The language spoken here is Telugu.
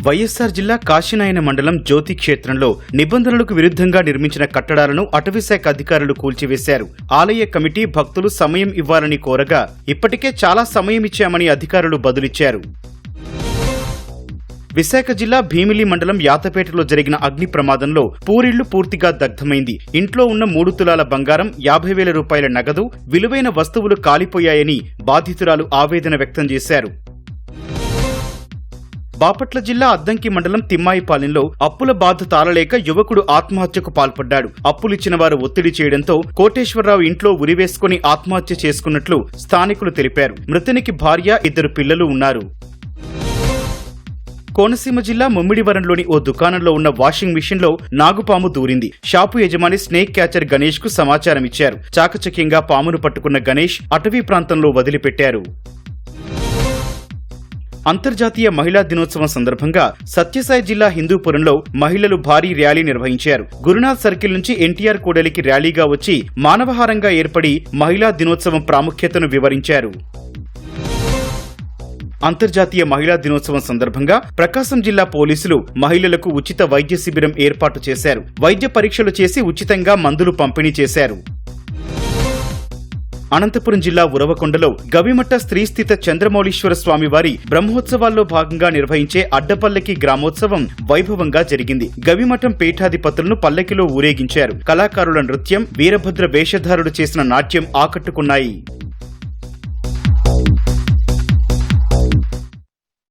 వైఎస్ఆర్ జిల్లా కాశీనాయన మండలం జ్యోతి క్షేత్రంలో నిబంధనలకు విరుద్ధంగా నిర్మించిన కట్టడాలను అటవీశాఖ అధికారులు కూల్చివేశారు. ఆలయ కమిటీ భక్తులు సమయం ఇవ్వాలని కోరగా ఇప్పటికే చాలా సమయం ఇచ్చామని అధికారులు బదులిచ్చారు. విశాఖ జిల్లా భీమిలి మండలం యాతపేటలో జరిగిన అగ్ని ప్రమాదంలో పూరిళ్లు పూర్తిగా దగ్ధమైంది. ఇంట్లో ఉన్న 3 తులాల బంగారం, 50,000 రూపాయల నగదు, విలువైన వస్తువులు కాలిపోయాయని బాధితురాలు ఆవేదన వ్యక్తం చేశారు. బాపట్ల జిల్లా అద్దంకి మండలం తిమ్మాయిపాలెంలో అప్పుల బాధ తాళలేక యువకుడు ఆత్మహత్యకు పాల్పడ్డాడు. అప్పులిచ్చిన వారు ఒత్తిడి చేయడంతో కోటేశ్వరరావు ఇంట్లో ఉరివేసుకుని ఆత్మహత్య చేసుకున్నట్లు స్థానికులు తెలిపారు. మృతునికి భార్య, 2 పిల్లలు ఉన్నారు. కోనసీమ జిల్లా ముమ్మిడివరంలోని ఓ దుకాణంలో ఉన్న వాషింగ్ మిషన్లో నాగుపాము దూరింది. షాపు యజమాని స్నేక్ క్యాచర్ గణేష్ కు సమాచారం ఇచ్చారు. చాకచక్యంగా పామును పట్టుకున్న గణేష్ అటవీ ప్రాంతంలో వదిలిపెట్టారు. అంతర్జాతీయ మహిళా దినోత్సవం సందర్భంగా సత్యసాయి జిల్లా హిందూపురంలో మహిళలు భారీ ర్యాలీ నిర్వహించారు. గురునాథ్ సర్కిల్ నుంచి ఎన్టీఆర్ కూడలికి ర్యాలీగా వచ్చి మానవహారంగా ఏర్పడి మహిళా దినోత్సవం ప్రాముఖ్యతను వివరించారు. అంతర్జాతీయ మహిళా దినోత్సవం సందర్భంగా ప్రకాశం జిల్లా పోలీసులు మహిళలకు ఉచిత వైద్య శిబిరం ఏర్పాటు చేశారు. వైద్య పరీక్షలు చేసి ఉచితంగా మందులు పంపిణీ చేశారు. అనంతపురం జిల్లా ఉరవకొండలో గవిమఠ శ్రీస్థిత చంద్రమౌళీశ్వర స్వామివారి బ్రహ్మోత్సవాల్లో భాగంగా నిర్వహించే అడ్డపల్లకి గ్రామోత్సవం వైభవంగా జరిగింది. గవిమఠం పీఠాధిపతులను పల్లకిలో ఊరేగించారు. కళాకారుల నృత్యం, వీరభద్ర వేషధారులు చేసిన నాట్యం ఆకట్టుకున్నాయి.